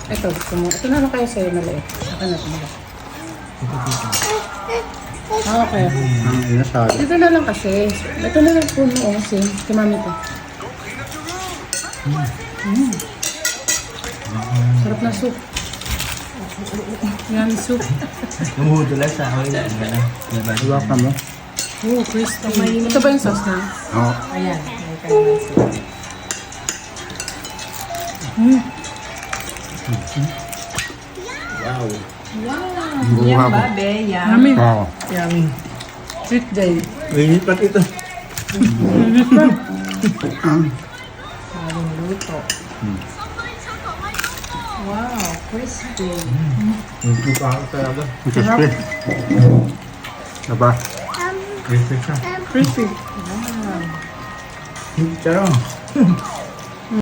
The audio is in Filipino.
Ito, gusto mo. Ito na lang kayo sa'yo maliit. Saka na ito maliit. Okay. Ang inasal. Dito na lang kasi. Ito na lang po mo kasi. Kay mami to. Sarap na soup. Yan soup. Numudulas sa ako yun. Iwak na mo. Oh, crispy. Ito ba yung sauce na? Oo. Ayan, may kalamansi. Wow. Wow! Yan ba, be? Yan. Mami. Oo. Yummy. Treat day. Mainit pa ito. Maling luto. Wow, crispy. Hindi pa ako talaga. Ang crispy. Diba? Crispy siya. Crispy. Wow. Charong.